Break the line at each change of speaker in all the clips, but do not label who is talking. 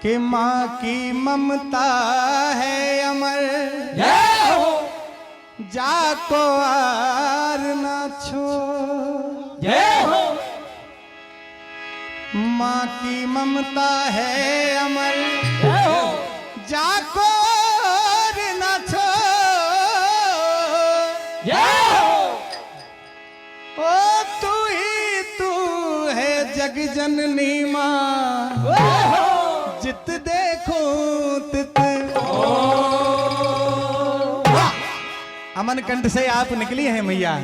कि माँ की ममता है अमर, जाको आर ना छोड़। माँ की ममता है अमर, जाको आर ना छोड़। ओ तू ही तू है जग जननी माँ, जित देखो तित। अमन कंठ से आप निकली हैं मैया,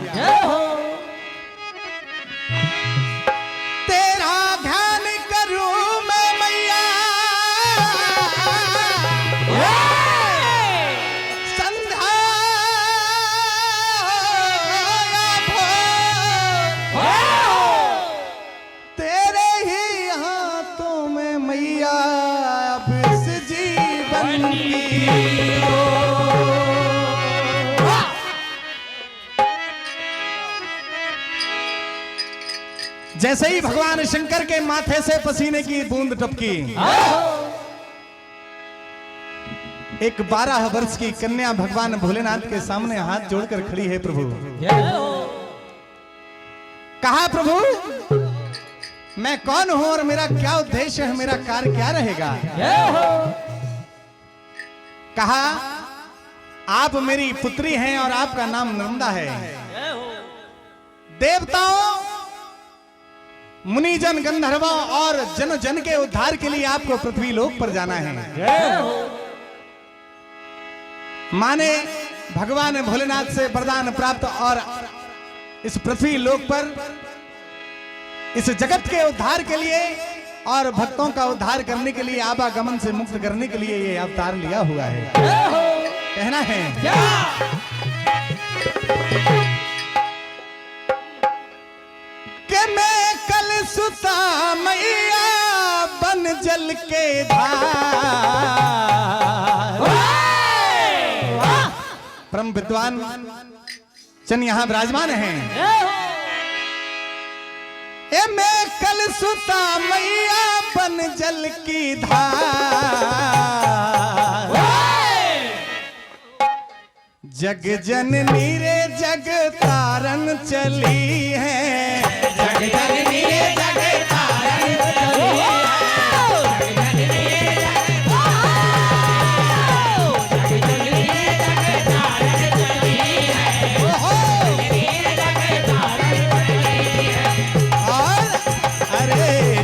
तेरा ध्यान करूं मैं मैया, संध्या तेरे ही हाथों में मैया, अब इस जीवन की जैसे ही भगवान शंकर के माथे से पसीने की बूंद टपकी, एक 12 वर्ष की कन्या भगवान भोलेनाथ के सामने हाथ जोड़कर खड़ी है। प्रभु कहा, प्रभु मैं कौन हूं और मेरा क्या उद्देश्य है, मेरा कार्य क्या रहेगा। कहा, आप मेरी पुत्री हैं और आपका नाम नर्मदा है। देवताओं, मुनिजन, गंधर्वों और जन जन के उद्धार के लिए आपको पृथ्वी लोक पर जाना है। माने भगवान भोलेनाथ से वरदान प्राप्त और इस पृथ्वी लोक पर इस जगत के उद्धार के लिए और भक्तों का उद्धार करने के लिए, आवागमन से मुक्त करने के लिए ये अवतार लिया हुआ है। कहना है कि मैं कल सुता मैया बन जल के धार। परम विद्वान चंद यहां विराजमान हैं। ए मैं कल सुता मैया बन जल की धार, जग जननी रे जग तारन चली है। जग जननी रे जग तारन चली है।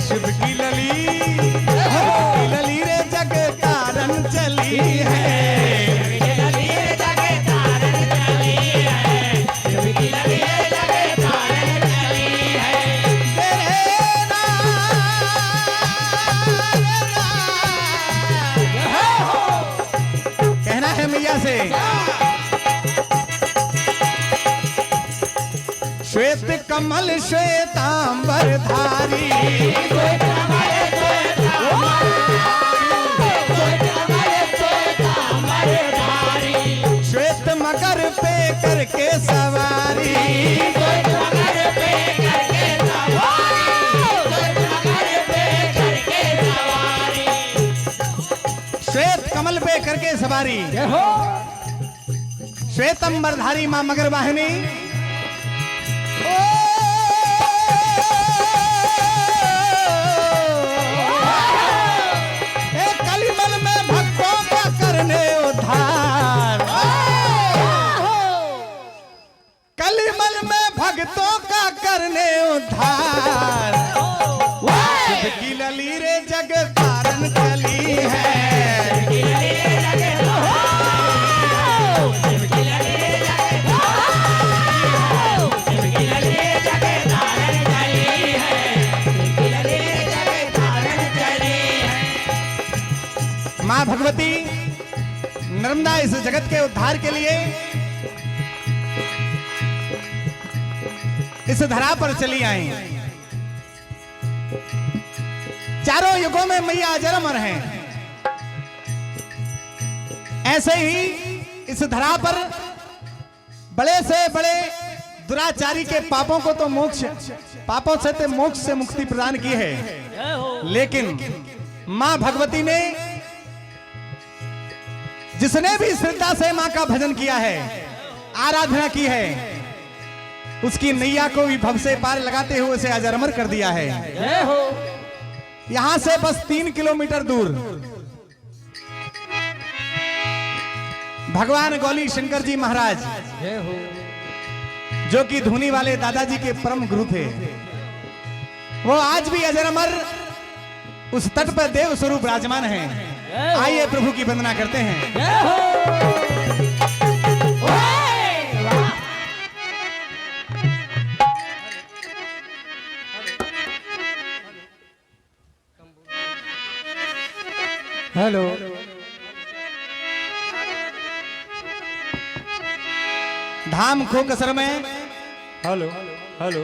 शिव की लली रे जग तारन चली है। कहना है मैया से, श्वेत कमल श्वेतांबर धारी, श्वेत मकर पे करके सवारी, श्वेत कमल पे करके सवारी, श्वेतंबर धारी मां मगर वाहिनी। कलिमल में भक्तों का करने उद्धार, कलिमल में भक्तों का करने उद्धार। शिव की लली रे जग तारन चली है। नर्मदा इस जगत के उद्धार के लिए इस धरा पर चली आई। चारों युगों में मैया अजर अमर हैं। ऐसे ही इस धरा पर बड़े से बड़े दुराचारी के पापों को तो पापों से तो मोक्ष से मुक्ति प्रदान की है, लेकिन मां भगवती ने जिसने भी श्रद्धा से मां का भजन किया है, आराधना की है, उसकी नैया को भी भव से पार लगाते हुए उसे अजर अमर कर दिया है। यहां से बस 3 किलोमीटर दूर भगवान गौरी शंकर जी महाराज, जो कि धुनी वाले दादाजी के परम गुरु थे, वो आज भी अजर अमर उस तट पर देव स्वरूप विराजमान हैं। आइए प्रभु की वंदना करते हैं। हेलो, धाम खोकसर में हेलो हेलो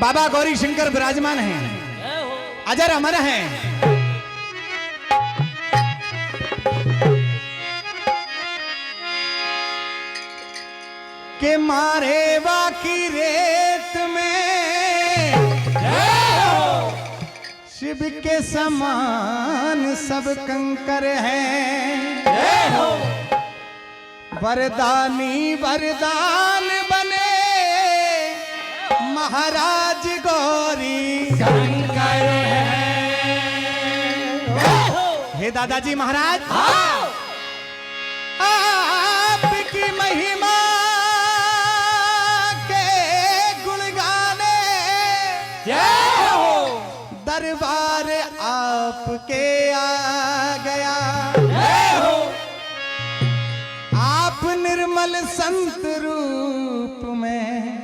बाबा गौरी शंकर विराजमान हैं, अजर अमर हैं। के मारे बाकी रेत में शिव के समान सब कंकर हैं। वरदानी वरदान बने महाराज गौरी शंकर हैं। हे दादाजी महाराज, आपकी महिमा दरबार आपके आ गया। आप निर्मल संत रूप में,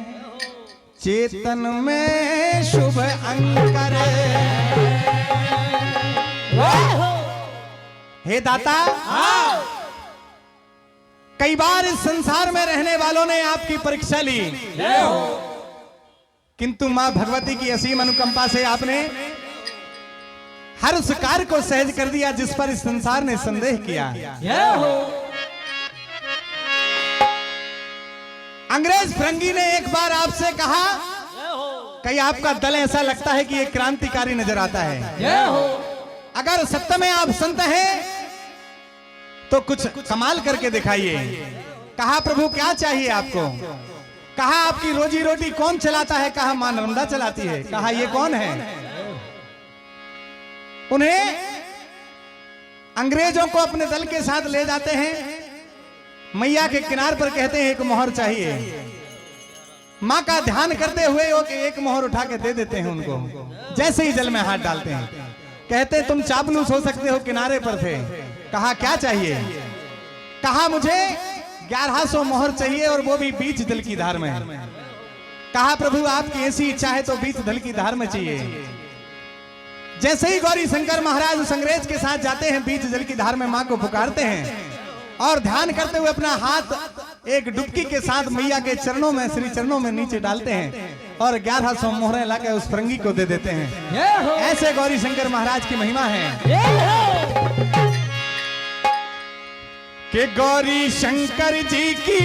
चेतन में शुभ अंकर। हे दाता, कई बार इस संसार में रहने वालों ने आपकी परीक्षा ली, किंतु मां भगवती की असीम अनुकंपा से आपने हर उस कार्य को सहज कर दिया जिस पर इस संसार ने संदेह किया। अंग्रेज फिरंगी ने एक बार आपसे कहा, कहीं आपका दल ऐसा लगता है कि एक क्रांतिकारी नजर आता है, अगर सत्य में आप संत हैं तो कुछ कमाल करके दिखाइए। कहा प्रभु क्या चाहिए आपको? कहा आपकी रोजी रोटी कौन चलाता है? कहा मां नर्मदा चलाती है। कहा ये कौन है? उन्हें अंग्रेजों को अपने दल के साथ ले जाते हैं, मैया के किनार पर कहते हैं एक मोहर चाहिए। मां का ध्यान करते हुए वो एक मोहर उठा के दे देते हैं उनको। जैसे ही जल में हाथ डालते हैं, कहते तुम चापलूस हो सकते हो, किनारे पर थे। कहा क्या चाहिए? कहा मुझे 1100 मोहर चाहिए और वो भी बीच जल की धार में। कहा प्रभु आपकी ऐसी इच्छा है तो बीच जल की धार में चाहिए। जैसे ही गौरी शंकर महाराज उस अंग्रेज के साथ जाते हैं, बीच जल की धार में मां को पुकारते हैं और ध्यान करते हुए अपना हाथ एक डुबकी के साथ मैया के चरणों में, श्री चरणों में नीचे डालते हैं और 1100 मोहरें लाकर उस फिरंगी को दे देते हैं। ऐसे गौरी शंकर महाराज की महिमा है कि गौरी शंकर जी की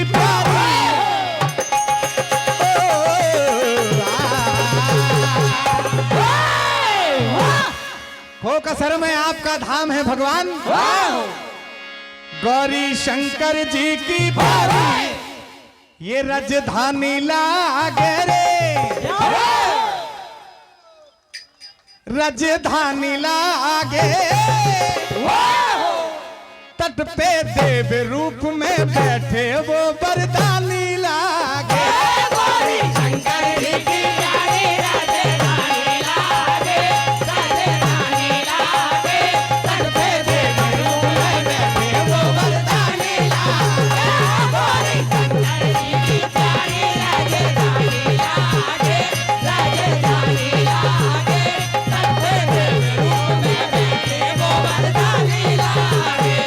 खोकसर में आपका धाम है भगवान। गौरी शंकर जी की बारी ये राजधानी लागे रे, राजधानी लागे। तट पे देव रूप में बैठे वो वरदानी लागे। गौरी शंकर जी की प्यारी राजधानी लागे, राजधानी लागे। तट पे देव रूप में बैठे वो वरदानी लागे। गौरी शंकर जी की प्यारी राजधानी लागे, राजधानी लागे। तट पे देव रूप में बैठे वो वरदानी लागे।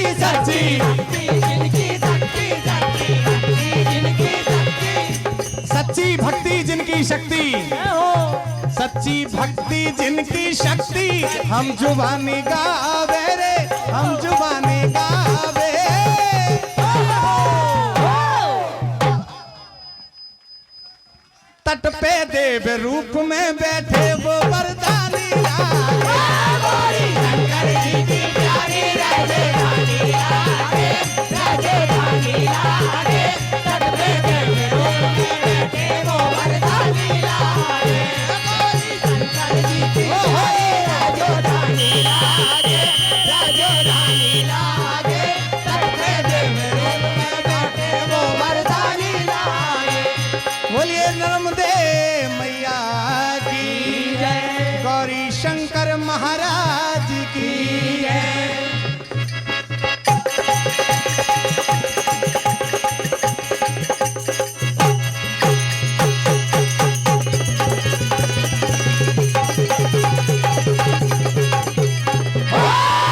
शक्ति
सच्ची सच्ची भक्ति जिनकी शक्ति, सच्ची भक्ति जिनकी शक्ति, हम जुबानी गावे रे, हम जुबानी गावे। तट पे देव रूप में बैठे वो वरदानी लागे, शंकर जी की प्यारी राजधानी लागे, राजधानी लागे। तट पे देव रूप में बैठे वो वरदानी लागे, शंकर जी की प्यारी राजधानी लागे, राजधानी लागे। तट पे देव रूप में बैठे वो वरदानी लागे। बोलिए नर्मदे मैया की जय, गौरी शंकर महाराज।